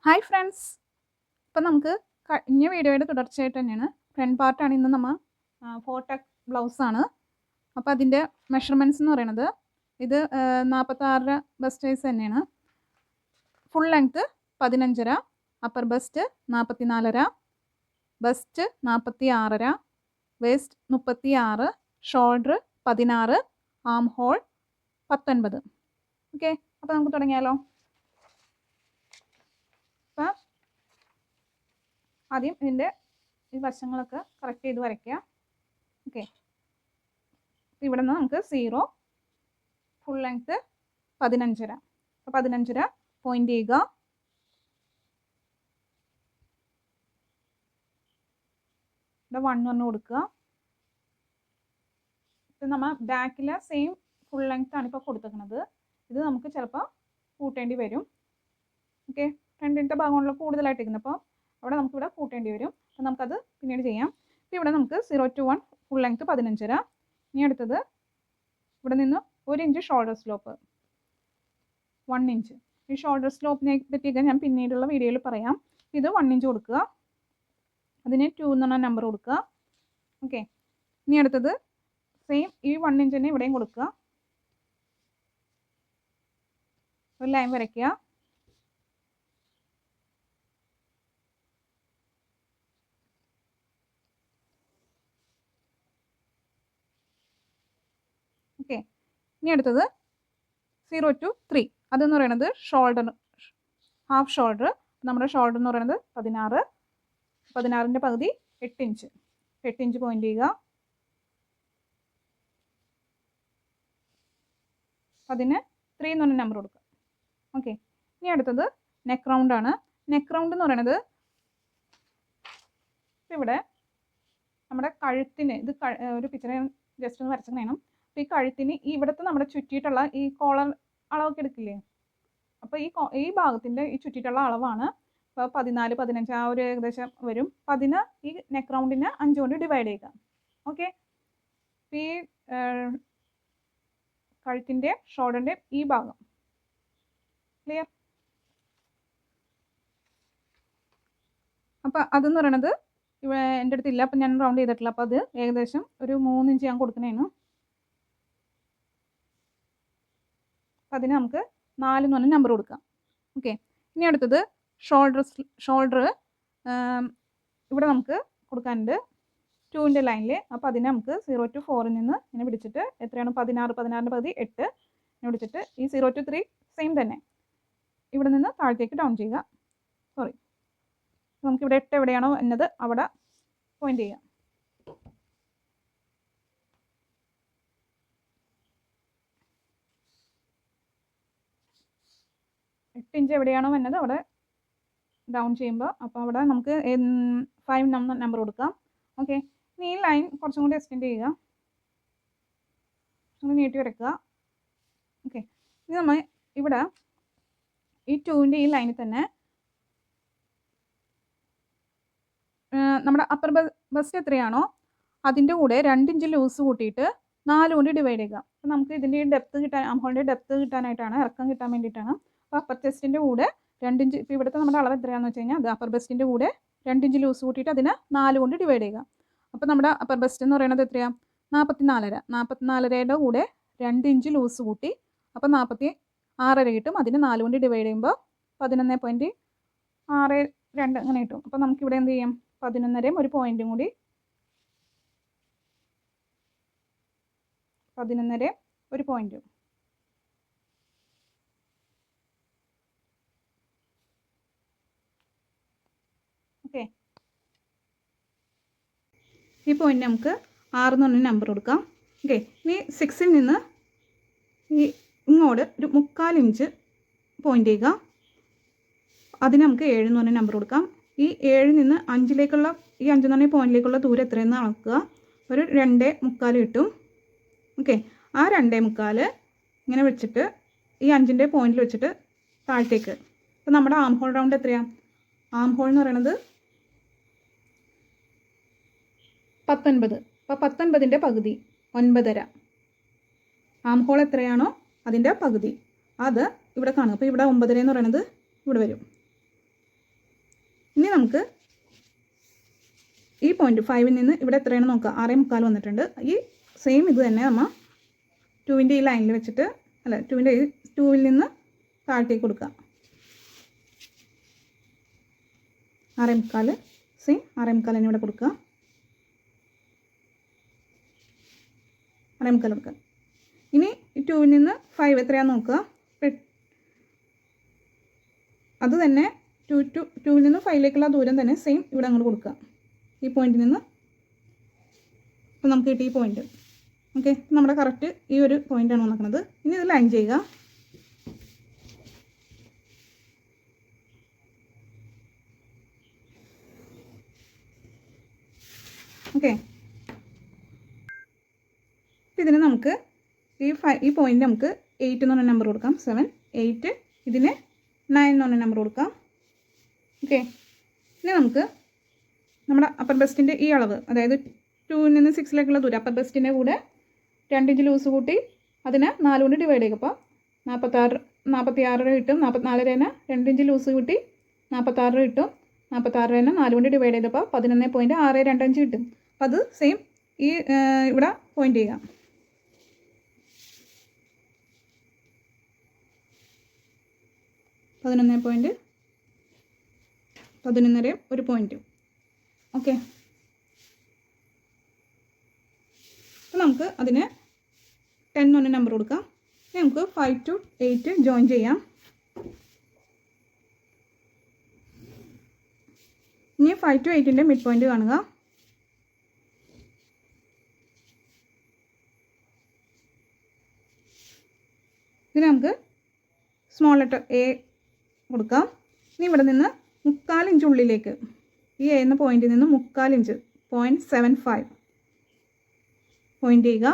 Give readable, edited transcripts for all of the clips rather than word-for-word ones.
Hi friends. ഇപ്പം നമുക്ക് കഴിഞ്ഞ വീഡിയോയുടെ തുടർച്ചയായിട്ട് തന്നെയാണ്. ഫ്രണ്ട് പാർട്ടാണ് ഇന്ന് നമ്മൾ ഫോർടെക് ബ്ലൗസാണ്. അപ്പോൾ അതിൻ്റെ മെഷർമെൻറ്റ്സ് എന്ന് പറയുന്നത് ഇത് 46 ബസ്റ്റ് സൈസ് തന്നെയാണ്. Full length 15.5, upper bust 44.5, bust 46.5, waist 36, shoulder 16, arm hole 19. Okay, അപ്പോൾ നമുക്ക് തുടങ്ങിയാലോ. അപ്പം ആദ്യം ഇതിൻ്റെ ഈ വശങ്ങളൊക്കെ കറക്റ്റ് ചെയ്ത് വരയ്ക്കുക. ഓക്കെ, ഇവിടെ നിന്ന് നമുക്ക് 0, ഫുൾ ലെങ്ത്ത് 15.5. അപ്പോൾ 15.5 പോയിന്റ് ചെയ്യുക. ഇവിടെ 1 പറഞ്ഞ് കൊടുക്കുക. ഇത് നമ്മൾ ബാക്കിലെ സെയിം ഫുൾ ലെങ്ത് ആണ് ഇപ്പോൾ കൊടുത്തേക്കുന്നത്. ഇത് നമുക്ക് ചിലപ്പോൾ കൂട്ടേണ്ടി വരും. ഓക്കെ, ഫ്രണ്ടിലത്തെ ഭാഗങ്ങളിൽ കൂടുതലായിട്ട് ഇരിക്കുന്നത്, അപ്പോൾ അവിടെ നമുക്കിവിടെ കൂട്ടേണ്ടി വരും. അപ്പോൾ നമുക്കത് പിന്നീട് ചെയ്യാം. അപ്പോൾ ഇവിടെ നമുക്ക് 0 to 1 ഫുൾ ലെങ്ത്ത് 15.5. ഇനി അടുത്തത് ഇവിടെ നിന്ന് 1 ഇഞ്ച് ഷോൾഡർ സ്ലോപ്പ്, 1 ഇഞ്ച്. ഈ ഷോൾഡർ സ്ലോപ്പിനെ പറ്റിയൊക്കെ ഞാൻ പിന്നീടുള്ള വീഡിയോയിൽ പറയാം. ഇത് 1 ഇഞ്ച് കൊടുക്കുക, അതിന് 2 എന്ന് പറഞ്ഞ നമ്പർ കൊടുക്കുക. ഓക്കെ, ഇനി അടുത്തത് സെയിം ഈ 1 ഇഞ്ച് തന്നെ ഇവിടെയും കൊടുക്കുക. ഒരു ലൈൻ വരയ്ക്കുക. ഓക്കെ, ഇനി അടുത്തത് 0 to 3, അതെന്ന് പറയുന്നത് ഷോൾഡർ, ഹാഫ് ഷോൾഡർ. നമ്മുടെ ഷോൾഡർ എന്ന് പറയുന്നത് 16, 16ൻ്റെ പകുതി 8 ഇഞ്ച്. 8 ഇഞ്ച് പോയിന്റ് ചെയ്യുക. അതിന് 3 എന്ന് പറഞ്ഞ നമ്പർ കൊടുക്കുക. ഓക്കെ, ഇനി അടുത്തത് നെക്ക് റൗണ്ട് ആണ്. നെക്ക് റൗണ്ട് എന്ന് പറയുന്നത് ഇവിടെ നമ്മുടെ കഴുത്തിന്, ഇത് ഒരു പിക്ചർ ജസ്റ്റ് ഒന്ന് വരച്ചു വേണം. അപ്പോൾ ഈ കഴുത്തിന് ഈ ഇവിടുത്തെ നമ്മുടെ ചുറ്റിയിട്ടുള്ള ഈ കോളർ അളവൊക്കെ എടുക്കില്ലേ, അപ്പോൾ ഈ ഭാഗത്തിൻ്റെ ഈ ചുറ്റിയിട്ടുള്ള അളവാണ്. ഇപ്പോൾ 14, 15 ആ ഒരു ഏകദേശം വരും. അപ്പോൾ അതിന് ഈ നെക്ക് റൗണ്ടിനെ 5 കൊണ്ട് ഡിവൈഡ് ചെയ്യുക. ഓക്കെ, ഈ കഴുത്തിൻ്റെ ഷോൾഡറിൻ്റെ ഈ ഭാഗം ക്ലിയർ. അപ്പോൾ അതെന്ന് പറയണത് എൻ്റെ അടുത്തില്ല, അപ്പം ഞാൻ റൗണ്ട് ചെയ്തിട്ടില്ല. അപ്പോൾ അത് ഏകദേശം ഒരു 3 ഇഞ്ച് ഞാൻ കൊടുക്കണേന്. അപ്പം അതിന് നമുക്ക് 4 എന്ന് പറഞ്ഞ നമ്പർ കൊടുക്കാം. ഓക്കെ, ഇനി അടുത്തത് ഷോൾഡർ ഇവിടെ നമുക്ക് കൊടുക്കാനുണ്ട് 2ൻ്റെ ലൈനിൽ. അപ്പോൾ അതിനെ നമുക്ക് 0 to 4 നിന്ന് ഇങ്ങനെ പിടിച്ചിട്ട് എത്രയാണ് 16, 16ൻ്റെ പകുതി 8 ഇങ്ങനെ പിടിച്ചിട്ട് ഈ 0 to 3 സെയിം തന്നെ ഇവിടെ നിന്ന് താഴത്തേക്ക് ഡൗൺ ചെയ്യുക. സോറി, നമുക്കിവിടെ 8 എവിടെയാണോ എന്നത് അവിടെ പോയിന്റ് ചെയ്യാം. എട്ട് ഇഞ്ച് എവിടെയാണോ എന്നത് അവിടെ ഡൗൺ ചെയ്യുമ്പോൾ, അപ്പോൾ അവിടെ നമുക്ക് 5 നമ്പർ കൊടുക്കാം. ഓക്കെ, ഇനി ഈ ലൈൻ കുറച്ചും കൂടി എക്സ്റ്റെൻഡ് ചെയ്യുക, കുറച്ചും നീട്ടി വരയ്ക്കുക. ഓക്കെ, ഇനി നമ്മൾ ഇവിടെ ഈ 2ൻ്റെ ഈ ലൈനിൽ തന്നെ നമ്മുടെ അപ്പർ ബസ്റ്റ് എത്രയാണോ അതിൻ്റെ കൂടെ 2 ഇഞ്ച് ലൂസ് കൂട്ടിയിട്ട് 4 കൊണ്ട് ഡിവൈഡ് ചെയ്യുക. അപ്പോൾ നമുക്ക് ഇതിൻ്റെ ഡെപ്ത് കിട്ടാൻ, ആംഹോളിൻ്റെ ഡെപ്ത് കിട്ടാനായിട്ടാണ്, ഇറക്കം കിട്ടാൻ വേണ്ടിയിട്ടാണ്. അപ്പോൾ അപ്പർ ചെസ്റ്റിൻ്റെ കൂടെ 2 ഇഞ്ച്, ഇപ്പോൾ ഇവിടുത്തെ നമ്മുടെ അളവ് എത്രയാണെന്ന് വെച്ച് കഴിഞ്ഞാൽ അത് അപ്പർ ബസ്റ്റിൻ്റെ കൂടെ 2 ഇഞ്ച് ലൂസ് കൂട്ടിയിട്ട് അതിനെ 4 കൊണ്ട് ഡിവൈഡ് ചെയ്യുക. അപ്പോൾ നമ്മുടെ അപ്പർ ബസ്റ്റ് എന്ന് പറയുന്നത് എത്രയാണ് 44.5. 44.5യുടെ കൂടെ 2 ഇഞ്ച് ലൂസ് കൂട്ടി അപ്പോൾ 46.5 കിട്ടും. അതിന് 4 കൊണ്ട് ഡിവൈഡ് ചെയ്യുമ്പോൾ 11.62 അങ്ങനെ കിട്ടും. അപ്പോൾ നമുക്കിവിടെ എന്ത് ചെയ്യും, 11.5 ഒരു പോയിൻറ്റും കൂടി, 11.5 ഒരു പോയിൻറ്റും. ഓക്കെ, ഈ പോയിന്റ് നമുക്ക് 6 എന്ന് പറഞ്ഞ നമ്പർ കൊടുക്കാം. ഓക്കെ, ഇനി 6ൽ നിന്ന് ഈ ഇങ്ങോട്ട് ഒരു 3/4 ഇഞ്ച് പോയിന്റ് ചെയ്യുക. അതിന് നമുക്ക് 7 എന്ന് പറഞ്ഞ നമ്പർ കൊടുക്കാം. ഈ 7ൽ നിന്ന് 5ലേക്കുള്ള, ഈ 5 എന്ന് പറഞ്ഞ പോയിന്റിലേക്കുള്ള ദൂരം എത്രയെന്ന് അളക്കുക. ഒരു 2.25 കിട്ടും. ഓക്കെ, ആ 2.25 ഇങ്ങനെ വെച്ചിട്ട് ഈ 5ൻ്റെ പോയിന്റിൽ വെച്ചിട്ട് താഴത്തേക്ക്. അപ്പോൾ നമ്മുടെ ആം ഹോൾ റൗണ്ട് എത്രയാണ്, ആം ഹോൾ എന്ന് പറയുന്നത് 19. അപ്പോൾ 19ൻ്റെ പകുതി 9.5. ആം ഹോൾ എത്രയാണോ അതിൻ്റെ പകുതി അത് ഇവിടെ കാണും. അപ്പോൾ ഇവിടെ 9.5 എന്ന് പറയുന്നത് ഇവിടെ വരും. ഇനി നമുക്ക് ഈ പോയിന്റ് 5ൽ നിന്ന് ഇവിടെ എത്രയാണ് നോക്കുക, 6.25 വന്നിട്ടുണ്ട്. ഈ സെയിം ഇത് തന്നെ നമ്മൾ 2ൻ്റെ ഈ ലൈനിൽ വെച്ചിട്ട്, അല്ല 2ൽ നിന്ന് താഴത്തേക്ക് കൊടുക്കുക. 6.25 സെയിം 6.25 തന്നെ ഇവിടെ കൊടുക്കുക. 6.25 കൊടുക്കുക. ഇനി 2ൽ നിന്ന് 5 എത്രയാണെന്ന് നോക്കുക. അത് തന്നെ 2ൽ നിന്ന് 5ലേക്കുള്ള ദൂരം തന്നെ സെയിം ഇവിടെ അങ്ങോട്ട് കൊടുക്കുക. ഈ പോയിന്റിൽ നിന്ന് ഇപ്പം നമുക്ക് കിട്ടി ഈ പോയിന്റ്. ഓക്കെ, നമ്മുടെ കറക്റ്റ് ഈ ഒരു പോയിൻ്റാണ് വന്നിരിക്കുന്നത്. ഇനി ഇത് ലൈൻ ചെയ്യുക. ഓക്കെ, ഇതിന് നമുക്ക് ഈ പോയിന്റ് നമുക്ക് 8 എന്ന് പറഞ്ഞ നമ്പർ കൊടുക്കാം. 7, 8. ഇതിന് 9 എന്ന് പറഞ്ഞ നമ്പർ കൊടുക്കാം. ഓക്കെ, ഇനി നമുക്ക് നമ്മുടെ അപ്പർ ബെസ്റ്റിൻ്റെ ഈ അളവ്, അതായത് 2ൽ നിന്ന് 6ലേക്കുള്ള ദൂരം, അപ്പർ ബെസ്റ്റിൻ്റെ കൂടെ 2 ഇഞ്ച് ലൂസ് കൂട്ടി അതിനെ 4 കൊണ്ട് ഡിവൈഡ് ചെയ്യുക. അപ്പോൾ 46 കിട്ടും. 44 2 ഇഞ്ച് ലൂസ് കൂട്ടി 46 കിട്ടും. 46 4 കൊണ്ട് ഡിവൈഡ് ചെയ്തപ്പോൾ 11.625 കിട്ടും. അപ്പോൾ അത് സെയിം ഈ ഇവിടെ പോയിന്റ് ചെയ്യുക. 11.11 ഒരു പോയിന്റ്. ഓക്കെ, അപ്പോൾ നമുക്ക് അതിന് 10 എന്ന് പറഞ്ഞ നമ്പർ കൊടുക്കാം. ഇനി നമുക്ക് 5 to 8 ജോയിൻ ചെയ്യാം. ഇനി 5 to 8ൻ്റെ മിഡ് പോയിന്റ് കാണുക. ഇതിന് നമുക്ക് സ്മോൾ ലെറ്റർ എ കൊടുക്കാം. ഇനി ഇവിടെ നിന്ന് 3/4 ഇഞ്ച് ഉള്ളിലേക്ക്, ഈ എ എന്ന പോയിന്റിൽ നിന്ന് 3/4 ഇഞ്ച് 0.75 പോയിന്റ് ചെയ്യുക.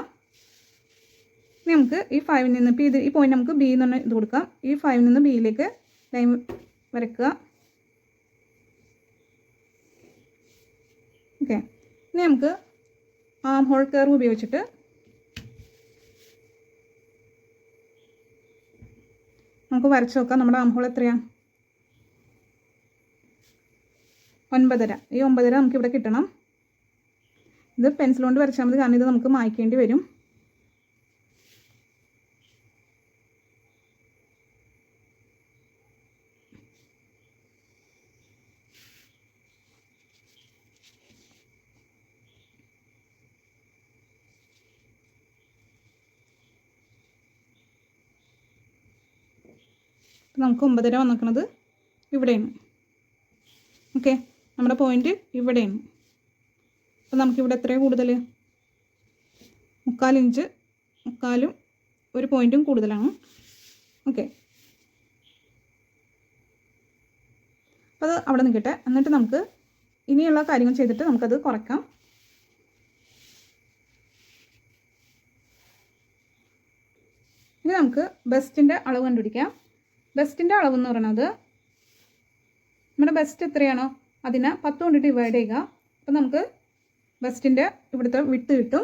ഇനി നമുക്ക് ഈ 5ൽ നിന്ന് ഇപ്പോൾ ഈ പോയിന്റ് നമുക്ക് ബി എന്ന് പറഞ്ഞ ഇത് കൊടുക്കാം. ഈ 5ൽ നിന്ന് ബിയിലേക്ക് ലൈൻ വരയ്ക്കുക. ഓക്കെ, ഇനി നമുക്ക് ആം ഹോൾ കർവ് ഉപയോഗിച്ചിട്ട് നമുക്ക് വരച്ച് നോക്കാം. നമ്മുടെ ആം ഹോൾ എത്രയാണ്? 9.5. ഈ 9.5 നമുക്ക് ഇവിടെ കിട്ടണം. ഇത് പെൻസിൽ കൊണ്ട് വരച്ചാൽ മതി, കാരണം ഇത് നമുക്ക് മായ്ക്കേണ്ടി വരും. നമുക്ക് 9.5 വന്നിരിക്കുന്നത് ഇവിടെയാണ്. ഓക്കെ, നമ്മുടെ പോയിന്റ് ഇവിടെയാണ്. അപ്പോൾ നമുക്കിവിടെ എത്രയാണ് കൂടുതൽ? 3/4 ഇഞ്ച്, 3/4 ഒരു പോയിൻറ്റും കൂടുതലാണ്. ഓക്കെ, അപ്പോൾ അത് അവിടെ നിൽക്കട്ടെ. എന്നിട്ട് നമുക്ക് ഇനിയുള്ള കാര്യങ്ങൾ ചെയ്തിട്ട് നമുക്കത് കുറയ്ക്കാം. ഇനി നമുക്ക് ബെസ്റ്റിൻ്റെ അളവ് കണ്ടുപിടിക്കാം. ബെസ്റ്റിൻ്റെ അളവ് എന്ന് പറയുന്നത് നമ്മുടെ ബെസ്റ്റ് എത്രയാണോ അതിനെ 10 കൊണ്ട് ഡിവൈഡ് ചെയ്യുക. അപ്പോൾ നമുക്ക് ബെസ്റ്റിൻ്റെ ഇവിടുത്തെ വിട്ട് കിട്ടും.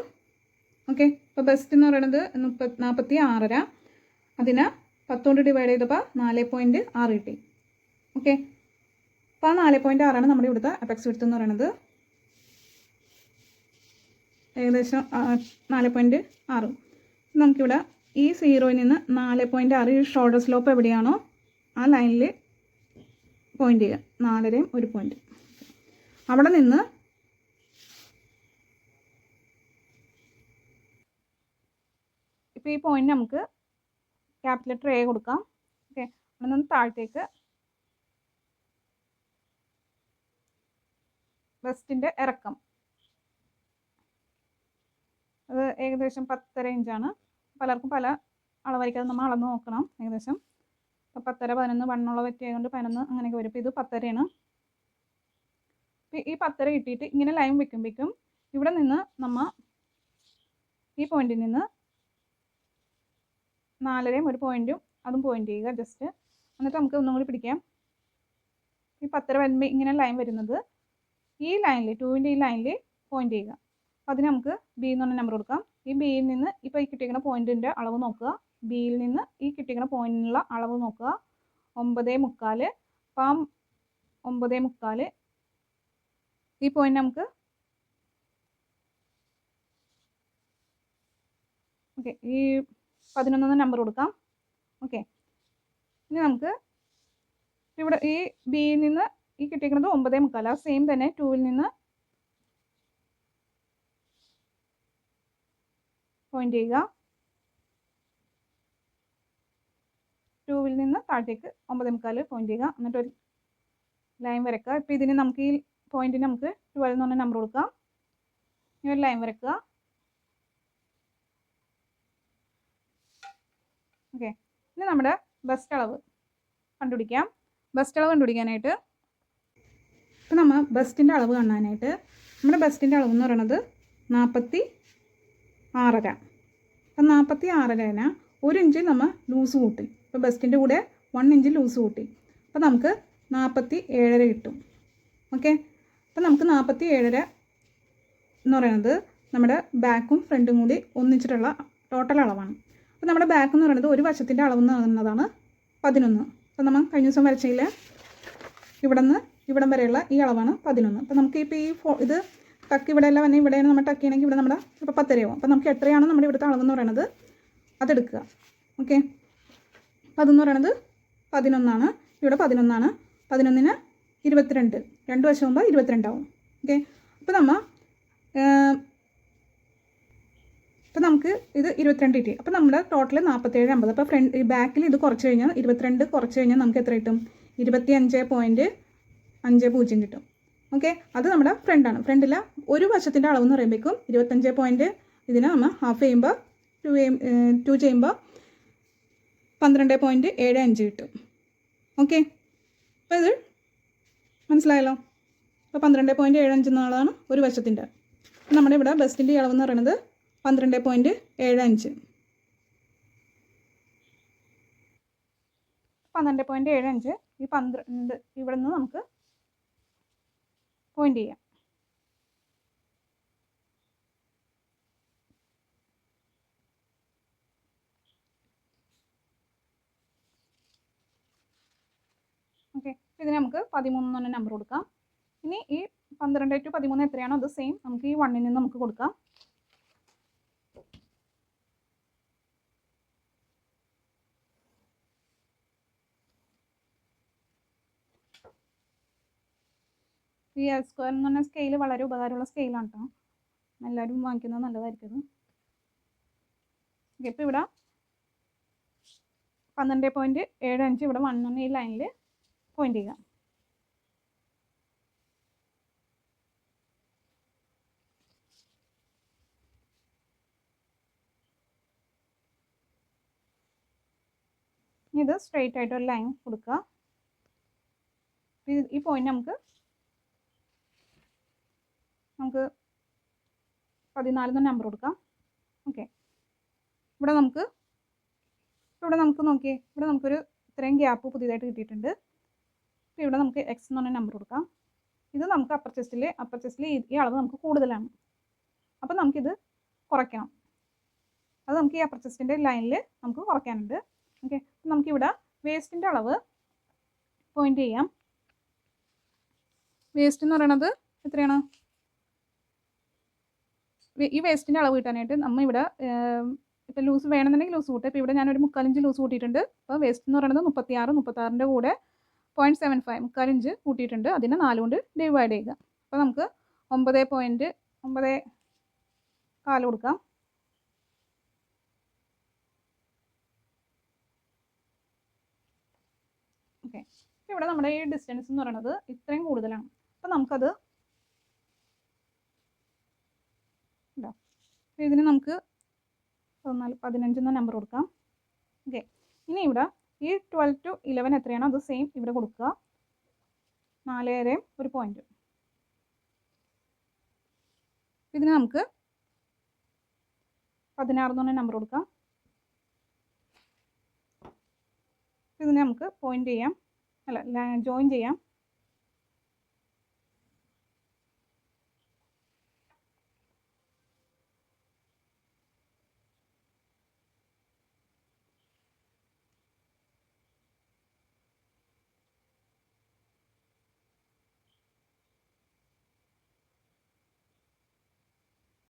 ഓക്കെ, അപ്പോൾ ബെസ്റ്റ് എന്ന് പറയുന്നത് 46. അതിനെ 10 കൊണ്ട് ഡിവൈഡ് ചെയ്തപ്പോൾ 4.6 കിട്ടി. ഓക്കെ, അപ്പോൾ ആ 4.6 നമ്മുടെ ഇവിടുത്തെ അപെക്സ് വിഡ്ത്ത് എന്ന് പറയുന്നത്. ഏകദേശം 4.6. നമുക്കിവിടെ ഈ 0യിൽ നിന്ന് 4.6 ഈ ഷോൾഡർ സ്ലോപ്പ് എവിടെയാണോ ആ ലൈനിൽ പോയിന്റ് ചെയ്യുക. 4 ഒരു പോയിന്റ്. അവിടെ നിന്ന് ഇപ്പോൾ ഈ പോയിന്റ് നമുക്ക് ക്യാപിറ്റൽ ലെറ്റർ എ കൊടുക്കാം. ഓക്കെ, അവിടെ നിന്ന് താഴത്തേക്ക് വെസ്റ്റിൻ്റെ ഇറക്കം അത് ഏകദേശം 10.5 ഇഞ്ചാണ്. പലർക്കും പല അളവായിരിക്കും, അത് നമ്മൾ അളന്ന് നോക്കണം. ഏകദേശം ഇപ്പോൾ 10.5, 11 വണ്ണുള്ള പറ്റിയതുകൊണ്ട് 11 അങ്ങനെയൊക്കെ വരും. ഇപ്പോൾ ഇത് 10.5 ആണ്. അപ്പോൾ ഈ 10.5 കിട്ടിയിട്ട് ഇങ്ങനെ ലൈൻ വെക്കുമ്പോഴേക്കും ഇവിടെ നിന്ന് നമ്മൾ ഈ പോയിന്റിൽ നിന്ന് 4 ഒരു പോയിന്റും അതും പോയിന്റ് ചെയ്യുക ജസ്റ്റ്. എന്നിട്ട് നമുക്ക് ഒന്നും കൂടി പിടിക്കാം. ഈ 10.5 വരുമ്പോൾ ഇങ്ങനെ ലൈൻ വരുന്നത് ഈ ലൈനിൽ 2ൻ്റെ ഈ ലൈനിൽ പോയിന്റ് ചെയ്യുക. അപ്പോൾ അതിന് നമുക്ക് ബി എന്ന് പറഞ്ഞ നമ്പർ കൊടുക്കാം. ഈ ബിയിൽ നിന്ന് ഇപ്പോൾ ഈ കിട്ടിയിരിക്കുന്ന പോയിന്റിൻ്റെ അളവ് നോക്കുക. ബിയിൽ നിന്ന് ഈ കിട്ടിയിരിക്കുന്ന പോയിന്റിനുള്ള അളവ് നോക്കുക. 9.75. അപ്പം 9:45 ഈ പോയിന്റ് നമുക്ക് ഓക്കെ ഈ 11 നമ്പർ കൊടുക്കാം. ഓക്കെ, ഇനി നമുക്ക് ഇവിടെ ഈ ബിയിൽ നിന്ന് ഈ കിട്ടിയിരിക്കുന്നത് 9:45 ആ സെയിം തന്നെ 2-ൽ നിന്ന് പോയിന്റ് ചെയ്യുക. 2-ൽ നിന്ന് താഴത്തേക്ക് 9:45 പോയിന്റ് ചെയ്യുക. എന്നിട്ട് ഒരു ലൈൻ വരയ്ക്കുക. ഇപ്പോൾ ഇതിന് നമുക്ക് ഈ പോയിന്റിന് നമുക്ക് 12 എന്ന് പറഞ്ഞ നമ്പർ കൊടുക്കാം. ഈ ഒരു ലൈൻ വരയ്ക്കുക. ഓക്കെ, ഇനി നമ്മുടെ ബെസ്റ്റ് അളവ് കണ്ടുപിടിക്കാം. ബെസ്റ്റ് അളവ് കണ്ടുപിടിക്കാനായിട്ട് ഇപ്പം നമ്മൾ ബെസ്റ്റിൻ്റെ അളവ് കാണാനായിട്ട് നമ്മുടെ ബെസ്റ്റിൻ്റെ അളവ് എന്ന് പറയുന്നത് 46.5. അപ്പം 46.5 1 ഇഞ്ച് നമ്മൾ ലൂസ് കൂട്ടി. ഇപ്പോൾ ബെസ്റ്റിൻ്റെ കൂടെ 1 ഇഞ്ച് ലൂസ് കൂട്ടി. അപ്പോൾ നമുക്ക് 47.5 കിട്ടും. ഓക്കെ, അപ്പം നമുക്ക് 47.5 എന്ന് പറയുന്നത് നമ്മുടെ ബാക്കും ഫ്രണ്ടും കൂടി ഒന്നിച്ചിട്ടുള്ള ടോട്ടൽ അളവാണ്. അപ്പോൾ നമ്മുടെ ബാക്ക് എന്ന് പറയുന്നത് ഒരു വശത്തിൻ്റെ അളവെന്ന് പറയുന്നതാണ് 11. അപ്പോൾ നമ്മൾ കഴിഞ്ഞ ദിവസം വരച്ചതിൽ ഇവിടെ നിന്ന് ഇവിടം വരെയുള്ള ഈ അളവാണ് 11. അപ്പോൾ നമുക്ക് ഇപ്പോൾ ഈ ഇത് ടക്ക് ഇവിടെ എല്ലാം വന്നെ ഇവിടെയാണ് നമ്മൾ ടക്ക് ചെയ്യണമെങ്കിൽ ഇവിടെ നമ്മുടെ ഇപ്പോൾ 10 ആവും. അപ്പോൾ നമുക്ക് എത്രയാണ് നമ്മുടെ ഇവിടുത്തെ അളവെന്ന് പറയുന്നത് അതെടുക്കുക. ഓക്കെ, അപ്പോൾ അതെന്ന് പറയുന്നത് 11 ഇവിടെ 11 11-ന് 22 രണ്ട് വശമാകുമ്പോൾ 22 ആവും. ഓക്കെ, അപ്പോൾ നമുക്ക് ഇത് 22 കിട്ടി. അപ്പോൾ നമ്മുടെ ടോട്ടൽ 47.50. അപ്പോൾ ഫ്രണ്ട് ഈ ബാക്കിൽ ഇത് കുറച്ച് കഴിഞ്ഞാൽ 22 കുറച്ച് കഴിഞ്ഞാൽ നമുക്ക് എത്ര കിട്ടും? 25.50 കിട്ടും. ഓക്കെ, അത് നമ്മുടെ ഫ്രണ്ടാണ്. ഫ്രണ്ടിൽ ഒരു വശത്തിൻ്റെ അളവെന്ന് പറയുമ്പോഴേക്കും 25 ഇതിനെ നമ്മൾ ഹാഫ് ചെയ്യുമ്പോൾ 2 ചെയ്യുമ്പോൾ 12.75 കിട്ടും. ഓക്കെ, അപ്പോൾ ഇത് മനസ്സിലായല്ലോ. അപ്പോൾ 12.75 എന്നുള്ളതാണ് ഒരു വശത്തിൻ്റെ. നമ്മുടെ ഇവിടെ ബെസ്റ്റിൻ്റെ അളവെന്ന് പറയുന്നത് 12.75. 12.75 ഈ 12 ഇവിടെ നിന്ന് നമുക്ക് പോയിന്റ് ചെയ്യാം. ഓക്കെ, ഇതിന് നമുക്ക് 13 എന്ന നമ്പർ കൊടുക്കാം. ഇനി ഈ 12 to 13 എത്രയാണോ അത് സെയിം നമുക്ക് ഈ 1-ൽ നിന്ന് നമുക്ക് കൊടുക്കാം. ഈ എൽ സ്ക്വയർ എന്ന് പറഞ്ഞ സ്കെയിൽ വളരെ ഉപകാരമുള്ള സ്കെയിലാണ് കേട്ടോ. എല്ലാവരും വാങ്ങിക്കുന്നത് നല്ലതായിരിക്കും. ഓക്കെ, ഇപ്പോൾ ഇവിടെ 12.75 ഇവിടെ 1 ഈ ലൈനിൽ പോയിന്റ് ചെയ്യുക. ഇത് സ്ട്രെയിറ്റ് ആയിട്ട് ഒരു ലൈൻ കൊടുക്കുക. ഈ പോയിന്റ് നമുക്ക് 14 എന്ന നമ്പർ കൊടുക്കാം. ഓക്കെ, ഇവിടെ നമുക്ക് നോക്കിയേ, ഇവിടെ നമുക്കൊരു ഇത്രയും ഗ്യാപ്പ് പുതിയതായിട്ട് കിട്ടിയിട്ടുണ്ട്. അപ്പോൾ ഇവിടെ നമുക്ക് എക്സ് എന്ന് പറഞ്ഞ നമ്പർ കൊടുക്കാം. ഇത് നമുക്ക് അപ്പർ ചെസ്റ്റിൽ ഈ അളവ് നമുക്ക് കൂടുതലാണ്. അപ്പോൾ നമുക്കിത് കുറയ്ക്കണം. അത് നമുക്ക് ഈ അപ്പർ ചെസ്റ്റിൻ്റെ ലൈനിൽ നമുക്ക് കുറയ്ക്കാനുണ്ട്. ഓക്കെ, അപ്പോൾ നമുക്കിവിടെ വേസ്റ്റിൻ്റെ അളവ് പോയിന്റ് ചെയ്യാം. വേസ്റ്റ് എന്ന് പറയുന്നത് എത്രയാണ്? ഈ വേസ്റ്റിൻ്റെ അളവ് കിട്ടാനായിട്ട് നമ്മൾ ഇവിടെ ഇപ്പോൾ ലൂസ് വേണമെന്നുണ്ടെങ്കിൽ ലൂസ് കൂട്ടുക. ഇപ്പോൾ ഇവിടെ ഞാനൊരു 3/4 ഇഞ്ച് ലൂസ് കൂട്ടിയിട്ടുണ്ട്. അപ്പോൾ വേസ്റ്റ് എന്ന് പറയുന്നത് 36 കൂടെ 0.75 3/4 ഇഞ്ച് കൂട്ടിയിട്ടുണ്ട്. അതിനെ 4 കൊണ്ട് ഡിവൈഡ് ചെയ്യുക. അപ്പോൾ നമുക്ക് 9.4 കൊടുക്കാം. ഓക്കെ, ഇവിടെ നമ്മുടെ ഈ ഡിസ്റ്റൻസ് എന്ന് പറയുന്നത് ഇത്രയും കൂടുതലാണ്. അപ്പോൾ നമുക്കത് ഇതിന് നമുക്ക് 15 എന്ന നമ്പർ കൊടുക്കാം. ഓക്കെ, ഇനി ഇവിടെ ഈ 12 to 11 എത്രയാണോ അത് സെയിം ഇവിടെ കൊടുക്കുക. 4 ഒരു പോയിന്റ്. ഇതിന് നമുക്ക് 16 എന്ന് പറഞ്ഞ നമ്പർ കൊടുക്കാം. ഇതിനെ നമുക്ക് പോയിന്റ് ചെയ്യാം, ജോയിൻ ചെയ്യാം.